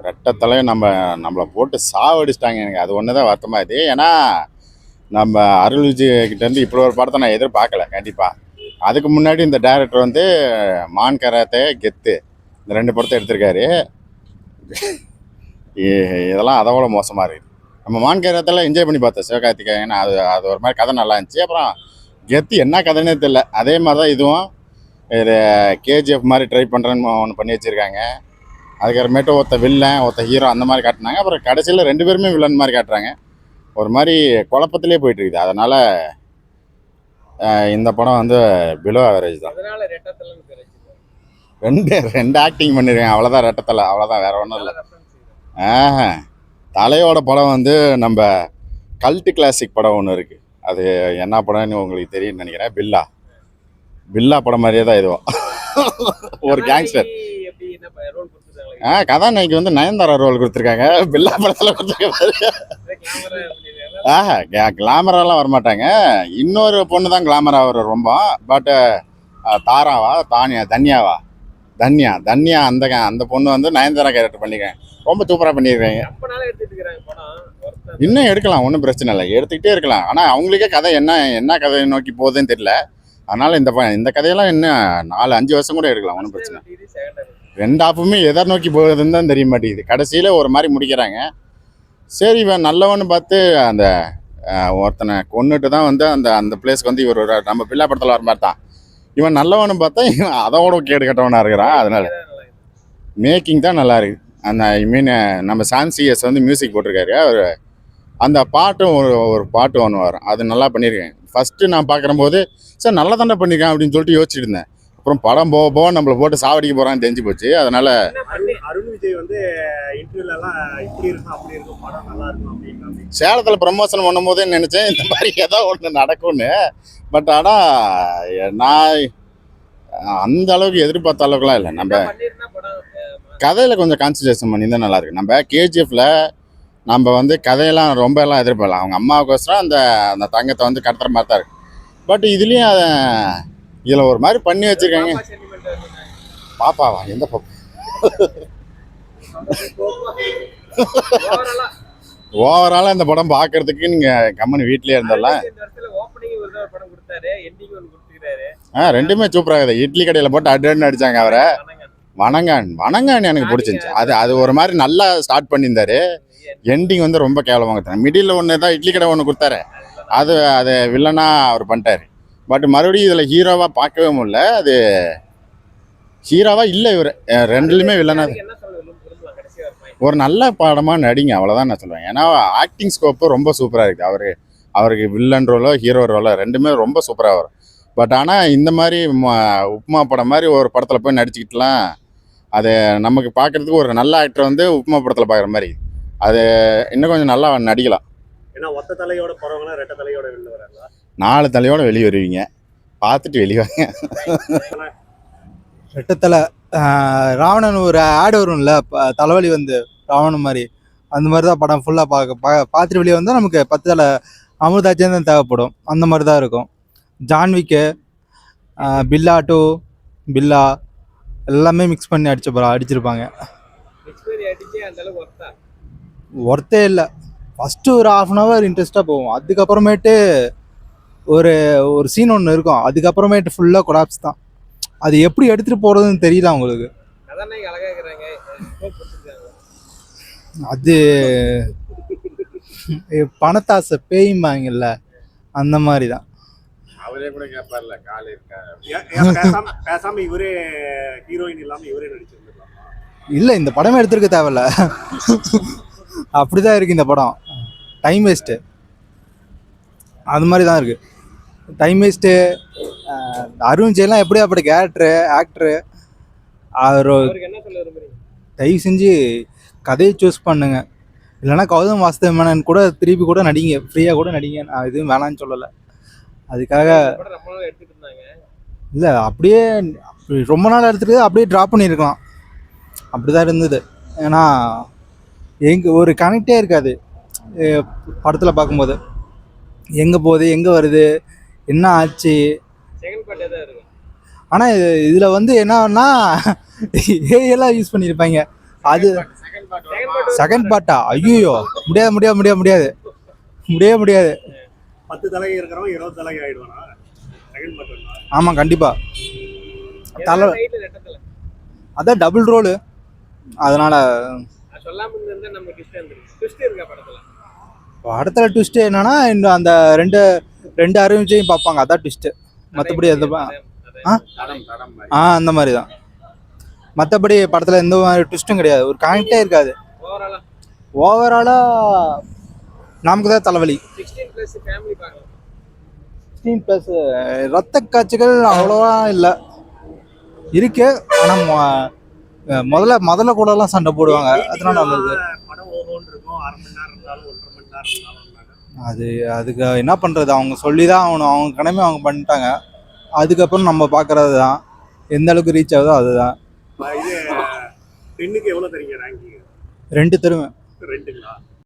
ரெட்டத்தலை நம்மளை போட்டு சாவடிச்சிட்டாங்க. எனக்கு அது ஒன்று தான் வருத்தமாக இது. ஏன்னா நம்ம அருள் விஜய் கிட்டேருந்து இப்படி ஒரு படத்தை நான் எதிர்பார்க்கல கண்டிப்பாக. அதுக்கு முன்னாடி இந்த டைரக்டர் வந்து மான் கராத்தே, கெத்து இந்த 2 படத்தை எடுத்திருக்காரு. இதெல்லாம் அதை விட மோசமாக இருக்குது. நம்ம மான் கராத்தெல்லாம் என்ஜாய் பண்ணி பார்த்தோம் சிவகார்த்திகேயன். அது அது ஒரு மாதிரி கதை நல்லா இருந்துச்சு. அப்புறம் கெத்து என்ன கதைன்னே தெரியல. அதே மாதிரி தான் இதுவும் இது கேஜிஎஃப் மாதிரி ட்ரை பண்ணுறேன்னு ஒன்று பண்ணி வச்சுருக்காங்க. அதுக்கப்புறமேட்டு ஒருத்த வில்லன் ஒருத்த ஹீரோ அந்த மாதிரி காட்டினாங்க. அப்புறம் கடைசியில் 2 பேருமே வில்லன் மாதிரி காட்டுறாங்க. ஒரு மாதிரி குழப்பத்திலே போயிட்டு இருக்குது. அதனால் இந்த படம் வந்து பிலோ ஆவரேஜ் தான். ரெண்டு ஆக்டிங் பண்ணிருக்கேன், அவ்வளோதான். ரெட்டத்தலை அவ்வளோதான், வேற ஒன்றும் இல்லை. தலையோட படம் வந்து நம்ம கல்ட்டு கிளாசிக் படம் ஒன்று இருக்குது. அது என்ன படம்னு உங்களுக்கு தெரியும்னு நினைக்கிறேன். பில்லா படம் மாதிரியே தான் இதுவும். ஒரு கேங்ஸ்டர் கதாநாயகி வந்து நயன்தாரா ரோல் கொடுத்துருக்காங்க. பில்லா படத்தில் கொடுத்துருக்காங்க. கிளாமரெல்லாம் வரமாட்டாங்க. இன்னொரு பொண்ணு தான் கிளாமராக வரும் ரொம்ப. பட்டு தாராவா தன்யாவா தன்யா அந்த பொண்ணு வந்து நயன்தாரா கேரக்டர் பண்ணிருக்கேன். ரொம்ப சூப்பராக பண்ணியிருக்காங்க. இன்னும் எடுக்கலாம், ஒன்றும் பிரச்சனை இல்லை, எடுத்துக்கிட்டே இருக்கலாம். ஆனால் அவங்களுக்கே கதை என்ன கதையை நோக்கி போகுதுன்னு தெரியல. அதனால் இந்த கதையெல்லாம் இன்னும் 4-5 வருஷம் கூட எடுக்கலாம், ஒன்றும் பிரச்சனை. 2 ஆப்புமே எதை நோக்கி போகுதுன்னு தான் தெரிய மாட்டேங்குது. கடைசியில் ஒரு மாதிரி முடிக்கிறாங்க. சரி, இவன் நல்லவன்னு பார்த்து அந்த ஒருத்தனை கொண்டுட்டு தான் வந்து அந்த பிளேஸ்க்கு வந்து இவர் நம்ம பில்லா படத்தில் வர மாதிரி தான். இவன் நல்லவனு பார்த்தா இவன் அதோட கேடு கட்டவனாக இருக்கிறான். அதனால் மேக்கிங் தான் நல்லா இருக்குது. அந்த ஐ மீன் நம்ம சான்சிஎஸ் வந்து மியூசிக் போட்டிருக்காரு. அவர் அந்த பாட்டும் ஒரு பாட்டு ஒன்று வரும், அது நல்லா பண்ணியிருக்கேன். ஃபஸ்ட்டு நான் பார்க்குறம்போது சார் நல்லா தானே பண்ணியிருக்கேன் அப்படின்னு சொல்லிட்டு யோசிச்சுட்டு இருந்தேன். அப்புறம் படம் போக நம்மளை போட்டு சாவடிக்க போகிறான்னு தெரிஞ்சு போச்சு. அதனால் அருண் விஜய் வந்து இன்டர்வியூலாம் இப்படி இருக்கும் அப்படி இருக்கும், படம் நல்லா இருக்கும் அப்படின்னு சேலத்தில் ப்ரமோஷன் பண்ணும் போதே நினச்சேன் இந்த மாதிரி ஏதோ ஒன்று நடக்கும்னு. பட் ஆனால் நான் அந்த அளவுக்கு எதிர்பார்த்த அளவுக்குலாம் இல்லை. நம்ம கதையில் கொஞ்சம் கான்சன்ட்ரேஷன் பண்ணி தான் நல்லாயிருக்கு. நம்ம கேஜிஎஃப்ல நம்ம வந்து கதையெல்லாம் ரொம்ப எல்லாம் எதிர்பார்க்கலாம். அவங்க அம்மாவுக்கோசரம் அந்த தங்கத்தை வந்து கடத்துற மாதிரி தான் இருக்கு. பட் இதுலேயும் இதில் ஒரு மாதிரி பண்ணி வச்சுருக்காங்க. பாப்பாவா? எந்த பாப்பா? ஓவராலாக இந்த படம் பார்க்கறதுக்கு நீங்கள் கம்மன் வீட்லேயே இருந்தெல்லாம் ரெண்டுமே சூப்பராகுது. இட்லி கடையில் போட்டு அட்டன் அடித்தாங்க அவரை. வணங்கான் எனக்கு பிடிச்சிருந்துச்சு. அது ஒரு மாதிரி நல்லா ஸ்டார்ட் பண்ணியிருந்தாரு. எண்டிங் வந்து ரொம்ப கேவலமாக. மிடில் ஒன்று தான் இட்லி கடை ஒன்று கொடுத்தாரு, அது வில்லனாக அவர் பண்ணிட்டார். பட் மறுபடியும் இதில் ஹீரோவாக பார்க்கவே முடியல. அது ஹீரோவாக இல்லை, இவர் ரெண்டுலையுமே வில்லனாக. ஒரு நல்ல படமாக நடிங்க, அவ்வளோதான் நான் சொல்லுவேன். ஏன்னா ஆக்டிங் ஸ்கோப்பு ரொம்ப சூப்பராக இருக்குது. அவருக்கு வில்லன் ரோலோ ஹீரோ ரோலோ ரெண்டுமே ரொம்ப சூப்பராக வரும். பட் ஆனால் இந்த மாதிரி உப்புமா படம் மாதிரி ஒரு படத்தில் போய் நடிச்சுக்கிட்டுலாம் அது நமக்கு பார்க்குறதுக்கு ஒரு நல்ல ஆக்டர் வந்து உப்புமா படத்தில் பார்க்குற மாதிரி அது இன்னும் கொஞ்சம் நல்லா நடிக்கலாம். ஏன்னா ஒத்த தலையோட போகிறவங்களாம் 2 தலையோட வெளில வராங்களா? 4 தலையோட வெளியே வருவீங்க, பார்த்துட்டு வெளியே வாங்க. 2 தலை ராவணன் ஒரு ஆடு வரும்ல, தலைவலி வந்து ராவணன் மாதிரி, அந்த மாதிரி தான் படம் ஃபுல்லாக பார்த்துட்டு வெளியே வந்தால் நமக்கு 10 தலை அமிர்தாச்சியம் தான் தேவைப்படும். அந்த மாதிரி தான் இருக்கும். ஜான்விக்கு பில்லா 2 பில்லா எல்லாமே மிக்ஸ் பண்ணி அடிச்சிருப்பாங்க. ஒர்த்தே இல்லை. ஃபஸ்ட்டு ஒரு 1/2 hour இன்ட்ரெஸ்ட்டாக போகும். அதுக்கப்புறமேட்டு ஒரு சீன் ஒன்று இருக்கும், அதுக்கப்புறமேட்டு ஃபுல்லாக கொலாப்ஸ் தான். அது எப்படி எடுத்துகிட்டு போகிறதுன்னு தெரியல அவங்களுக்கு. அது பணத்தாசை பேயும்பாங்கல்ல, அந்த மாதிரி தான். அவரே கூட கேட்பார்ல, கால் இருக்கா பேசாம இவரே ஹீரோயின் இல்லாமல் இவரே நடிச்சிருந்துருக்கலாம். இல்லை, இந்த படமே எடுத்துருக்க தேவையில்ல. அப்படிதான் இருக்குது இந்த படம். டைம் வேஸ்ட்டு, அது மாதிரி தான் இருக்குது. Time waste. அருண் விஜய்லாம் எப்படி அப்படி ஆக்டரு அவர் தயவு செஞ்சு கதையை சூஸ் பண்ணுங்க. இல்லைன்னா கௌதம் வாசுதேவ் மேனன் கூட திருப்பி கூட நடிங்க, ஃப்ரீயாக கூட நடிங்க. நான் எதுவும் வேணான்னு சொல்லலை. அதுக்காக இல்லை, அப்படியே ரொம்ப நாள் எடுத்துகிட்டு அப்படியே ட்ராப் பண்ணியிருக்கலாம். அப்படி தான் இருந்தது. ஏன்னா ஒரு கனெக்டே இருக்காது படத்தில் பார்க்கும்போது. எங்கே போகுது, எங்கே வருது, என்ன ஆச்சு. ஆனால் இதில் வந்து என்னன்னா ஏஐலாம் யூஸ் பண்ணியிருப்பாங்க. அது செகண்ட் பார்ட்டா? ஐயோ, முடியாது முடியாது முடியாது முடியாது முடியவே முடியாது. 10 தலைகை இருக்கிறவன் 20 தலைகை ஆயிடுவானா செகண்ட் பார்ட்? ஆமாம், கண்டிப்பாக. தலை அதான் டபுள் ரோலு, அதனால படத்துல ட்விஸ்ட் என்னன்னா இன்னும் அந்த ரெண்டு ரெண்டு அருவிஜையும் பார்ப்பாங்க, அதான் ட்விஸ்ட். மற்றபடி எந்த அந்த மாதிரி தான். மற்றபடி படத்துல எந்த மாதிரி ட்விஸ்ட்டும் கிடையாது, ஒரு கனெக்டே இருக்காது. ஓவராலா நமக்கு தான் தலைவலி. 16+ ரத்த காட்சிகள் அவ்வளோவா இல்லை, இருக்கு. ஆனால் முதல்ல கூட எல்லாம் சண்டை போடுவாங்க, அதனால நல்லது. படம் ஓஹோன்னு இருக்கும், 1/2 மணி நேரம் இருந்தாலும் 1.5 மணி நேரம் இருந்தாலும் அதுக்கு என்ன பண்றது, அவங்க சொல்லி தான் ஆகணும், அவங்க கடமை அவங்க பண்ணிட்டாங்க. அதுக்கப்புறம் நம்ம பார்க்கறது தான், எந்த அளவுக்கு ரீச் ஆகுதோ அதுதான். இது 10க்கு எவ்வளவு தரீங்க ரேங்கிங்? 2 தருவேன். 2ங்களா?